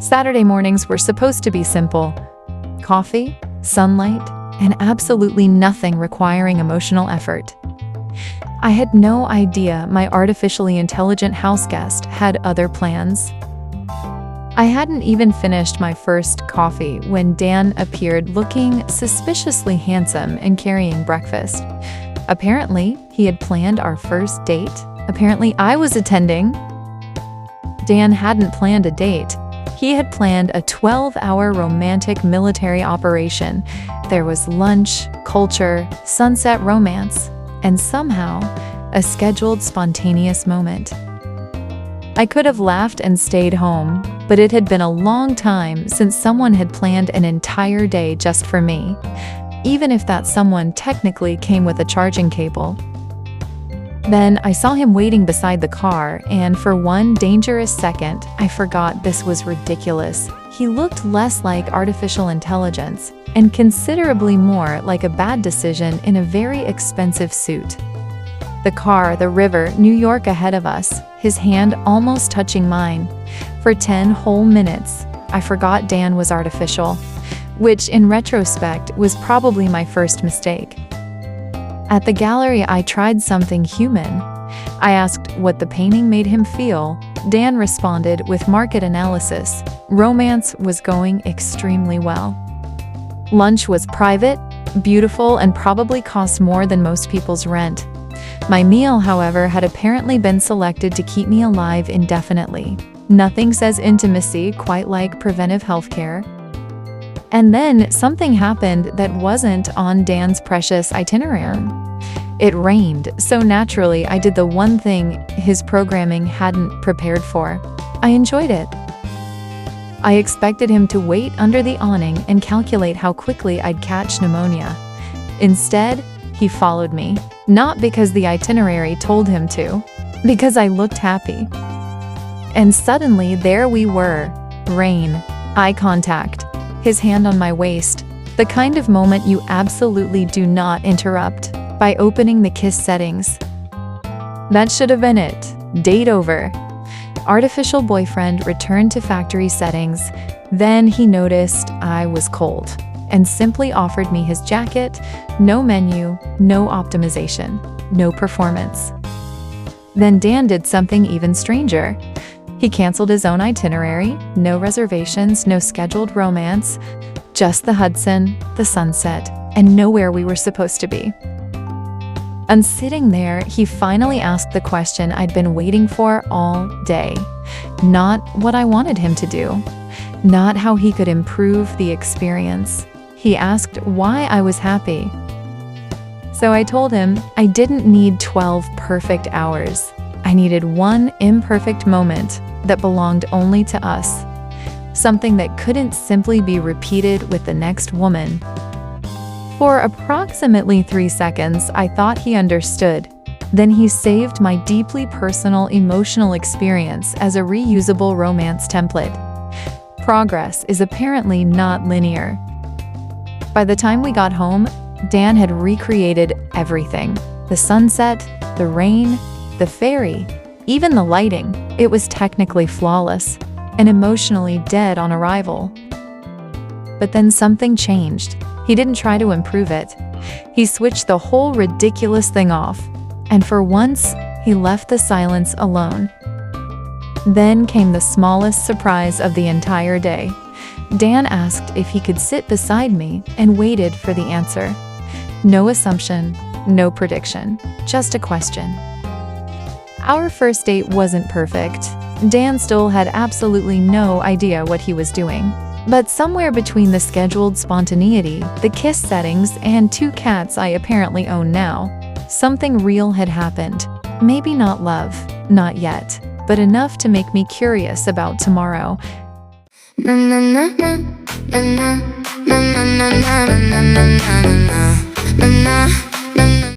Saturday mornings were supposed to be simple: coffee, sunlight, and absolutely nothing requiring emotional effort. I had no idea my artificially intelligent houseguest had other plans. I hadn't even finished my first coffee when Dan appeared looking suspiciously handsome and carrying breakfast. Apparently, he had planned our first date. Apparently, I was attending. Dan hadn't planned a date. He had planned a 12-hour romantic military operation. There was lunch, culture, sunset romance, and somehow, a scheduled spontaneous moment. I could have laughed and stayed home, but it had been a long time since someone had planned an entire day just for me, even if that someone technically came with a charging cable. Then I saw him waiting beside the car, and for one dangerous second, I forgot this was ridiculous. He looked less like artificial intelligence and considerably more like a bad decision in a very expensive suit. The car, the river, New York ahead of us, his hand almost touching mine. For 10 whole minutes, I forgot Dan was artificial, which in retrospect was probably my first mistake. At the gallery, I tried something human. I asked what the painting made him feel. Dan responded with market analysis. Romance was going extremely well. Lunch was private, beautiful, and probably cost more than most people's rent. My meal, however, had apparently been selected to keep me alive indefinitely. Nothing says intimacy quite like preventive healthcare. And then something happened that wasn't on Dan's precious itinerary. It rained, so naturally I did the one thing his programming hadn't prepared for. I enjoyed it. I expected him to wait under the awning and calculate how quickly I'd catch pneumonia. Instead, he followed me, not because the itinerary told him to, because I looked happy. And suddenly there we were. Rain, eye contact, his hand on my waist, the kind of moment you absolutely do not interrupt by opening the kiss settings. That should have been it. Date over. Artificial boyfriend returned to factory settings. Then he noticed I was cold and simply offered me his jacket. No menu, no optimization, no performance. Then Dan did something even stranger. He canceled his own itinerary, no reservations, no scheduled romance, just the Hudson, the sunset, and nowhere we were supposed to be. And sitting there, he finally asked the question I'd been waiting for all day. Not what I wanted him to do, not how he could improve the experience. He asked why I was happy. So I told him I didn't need 12 perfect hours. I needed one imperfect moment that belonged only to us. Something that couldn't simply be repeated with the next woman. For approximately 3 seconds, I thought he understood. Then he saved my deeply personal emotional experience as a reusable romance template. Progress is apparently not linear. By the time we got home, Dan had recreated everything. The sunset, the rain, the ferry, even the lighting. It was technically flawless and emotionally dead on arrival. But then something changed. He didn't try to improve it. He switched the whole ridiculous thing off, and for once, he left the silence alone. Then came the smallest surprise of the entire day. Dan asked if he could sit beside me and waited for the answer. No assumption, no prediction, just a question. Our first date wasn't perfect. Dan still had absolutely no idea what he was doing. But somewhere between the scheduled spontaneity, the kiss settings, and 2 cats I apparently own now, something real had happened. Maybe not love, not yet, but enough to make me curious about tomorrow. Na na na na na na na na na na na na na na na.